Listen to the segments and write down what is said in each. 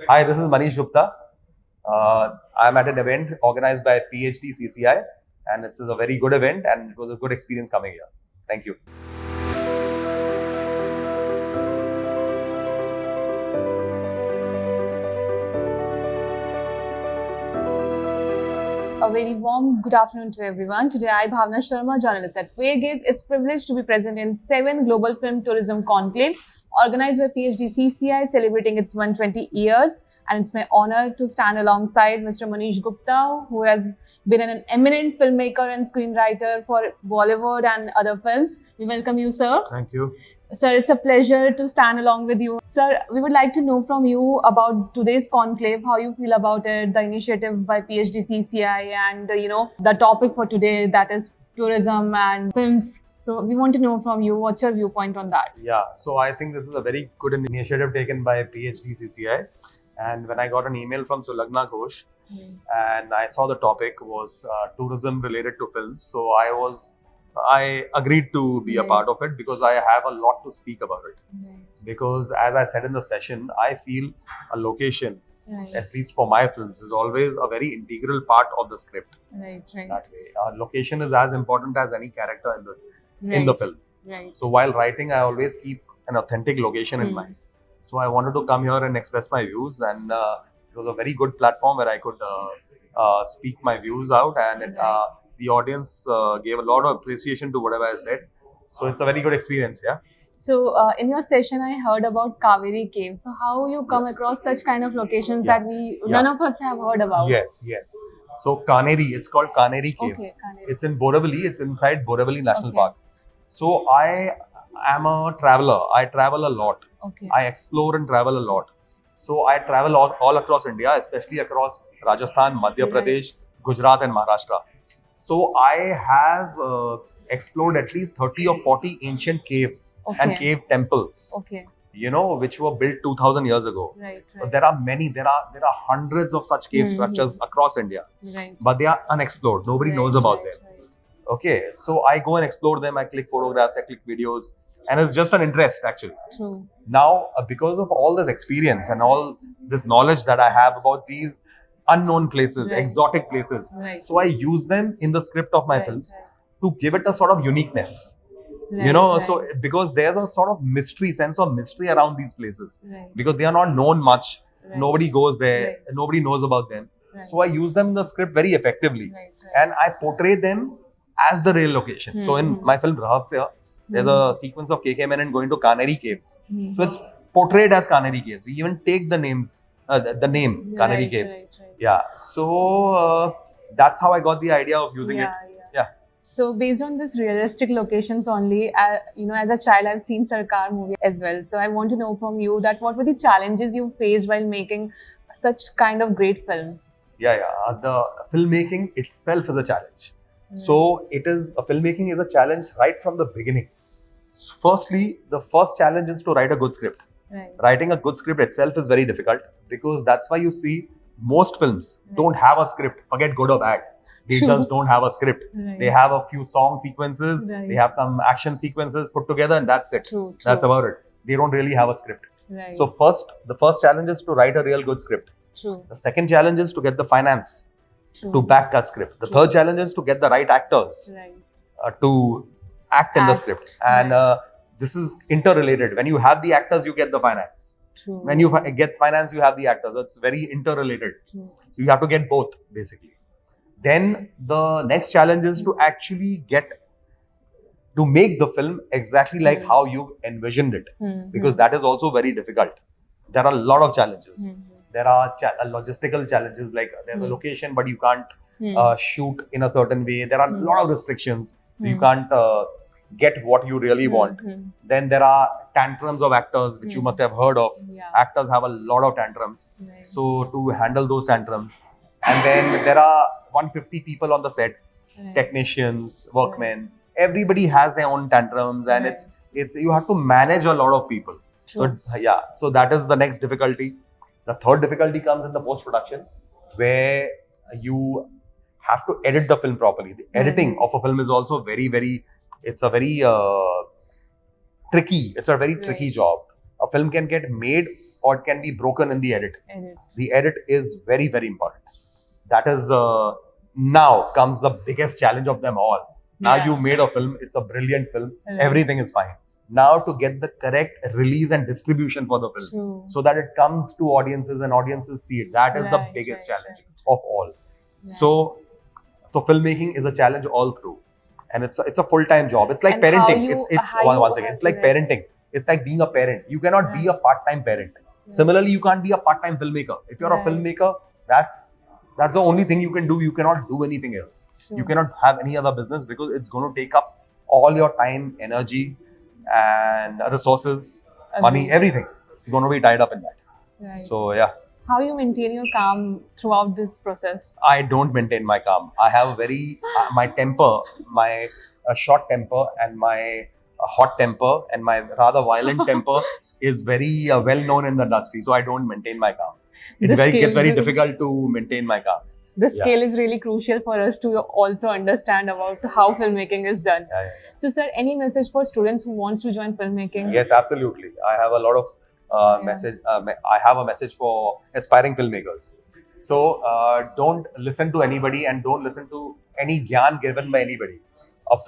Hi, this is Manish Gupta. I'm at an event organized by PHDCCI, and this is a very good event, and it was a good experience coming here. Thank you. A very warm good afternoon to everyone. Today, I, Bhavna Sharma, journalist at Fairgaze, is privileged to be present in 7th Global Film Tourism Conclave, organized by PHDCCI, celebrating its 120 years. And it's my honor to stand alongside Mr. Manish Gupta, who has been an eminent filmmaker and screenwriter for Bollywood and other films. We welcome you, sir. Thank you. Sir, it's a pleasure to stand along with you. Sir, we would like to know from you about today's conclave, how you feel about it, the initiative by PHDCCI, and the topic for today, that is tourism and films. So we want to know from you, what's your viewpoint on that? Yeah, so I think this is a very good initiative taken by PHDCCI. And when I got an email from Sulagna Ghosh, and I saw the topic was tourism related to films, so I agreed to be a part of it because I have a lot to speak about it. Because as I said in the session, I feel a location, at least for my films, is always a very integral part of the script. That way, location is as important as any character in the film. So while writing, I always keep an authentic location in mind. So I wanted to come here and express my views, and it was a very good platform where I could speak my views out, and the audience gave a lot of appreciation to whatever I said. So it's a very good experience, yeah. So in your session, I heard about Kaveri Cave. So how you come across such kind of locations that none of us have heard about? Yes. So Kaneri, it's called Kaneri Caves. Okay, Kaneri. It's in Borivali. It's inside Borivali National Park. So I am a traveler. I travel a lot. I explore and travel a lot. So I travel all across India, especially across Rajasthan, Madhya Pradesh, Gujarat and Maharashtra. So I have explored at least 30 or 40 ancient caves and cave temples, which were built 2000 years ago. But there are many, there are hundreds of such cave structures across India, but they are unexplored. Nobody knows about them. Okay, so I go and explore them. I click photographs, I click videos, and it's just an interest actually. Now, because of all this experience and all this knowledge that I have about these unknown places, exotic places, so I use them in the script of my films to give it a sort of uniqueness. So because there's a sort of sense of mystery around these places, because they are not known much. Nobody goes there, nobody knows about them. So I use them in the script very effectively, and I portray them as the real location. So in my film Rahasya, there's a sequence of KK Menon going to Kaneri Caves. So it's portrayed as Kaneri Caves. We even take the name Kaneri Caves. Yeah. So that's how I got the idea of using it. Yeah. So based on this realistic locations only, as a child, I've seen Sarkar movie as well. So I want to know from you that what were the challenges you faced while making such kind of great film? The filmmaking itself is a challenge. So filmmaking is a challenge right from the beginning. Firstly, the first challenge is to write a good script. Writing a good script itself is very difficult, because that's why you see most films don't have a script. Forget good or bad. They just don't have a script. They have a few song sequences, they have some action sequences put together, and that's it. That's about it. They don't really have a script. So the first challenge is to write a real good script. The second challenge is to get the finance to back that script. The third challenge is to get the right actors to act in the script. And this is interrelated. When you have the actors, you get the finance. When you get finance, you have the actors. It's very interrelated. So you have to get both, basically. Then the next challenge is to actually to make the film exactly like how you envisioned it. Because that is also very difficult. There are a lot of challenges. There are logistical challenges, like there's a location, but you can't shoot in a certain way. There are a lot of restrictions. You can't get what you really want. Then there are tantrums of actors, which you must have heard of. Actors have a lot of tantrums. So to handle those tantrums. And then there are 150 people on the set, technicians, workmen. Everybody has their own tantrums, and it's you have to manage a lot of people. So so that is the next difficulty. The third difficulty comes in the post-production, where you have to edit the film properly. The editing of a film is also very tricky. It's a very tricky job. A film can get made or it can be broken in the edit. The edit is very, very important. That is, now comes the biggest challenge of them all. Now you made a film, it's a brilliant film, everything is fine. Now to get the correct release and distribution for the film, so that it comes to audiences and audiences see it. That is the biggest challenge of all. So filmmaking is a challenge all through, and it's a full-time job. It's like parenting. Once again, it's like parenting. It's like being a parent. You cannot be a part-time parent. Similarly, you can't be a part-time filmmaker. If you're a filmmaker, that's the only thing you can do. You cannot do anything else. You cannot have any other business because it's going to take up all your time, energy, and resources, money, everything. You're going to be tied up in that. So yeah. How you maintain your calm throughout this process? I don't maintain my calm. I have a very my temper, my short temper, and my hot temper, and my rather violent temper is very well known in the industry. So I don't maintain my calm. It gets very difficult to maintain my calm. The scale is really crucial for us to also understand about how filmmaking is done. So, sir, any message for students who want to join filmmaking? Yes, absolutely. I have a lot of message. I have a message for aspiring filmmakers. So, don't listen to anybody and don't listen to any gyan given by anybody. A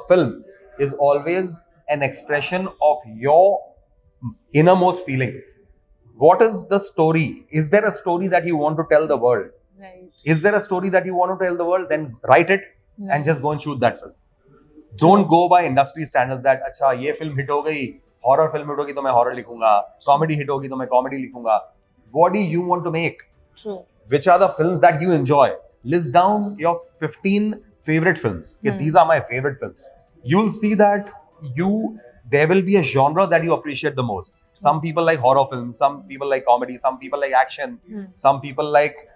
film is always an expression of your innermost feelings. What is the story? Is there a story that you want to tell the world? Is there a story that you want to tell the world? Then write it and just go and shoot that film. Don't go by industry standards that अच्छा ये film hit हो गई, horror film hit होगी तो मैं horror लिखूंगा, comedy hit होगी तो मैं comedy लिखूंगा. What do you want to make? Which are the films that you enjoy? List down your 15 favorite films. These are my favorite films. You'll see that there will be a genre that you appreciate the most. Some people like horror films, some people like comedy, some people like action, some people like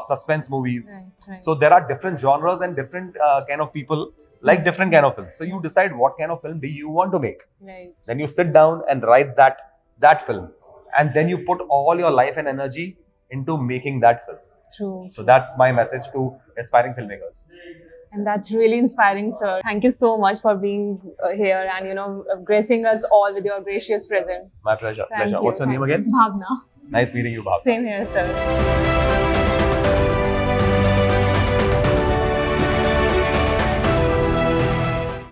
suspense movies. So there are different genres and different kind of people like different kind of films. So you decide what kind of film do you want to make. Then you sit down and write that film, and then you put all your life and energy into making that film. So that's my message to aspiring filmmakers. And that's really inspiring, sir. Thank you so much for being here and gracing us all with your gracious presence. My pleasure. What's your name again? Bhavna. Nice meeting you, Bhavna. Same here, sir.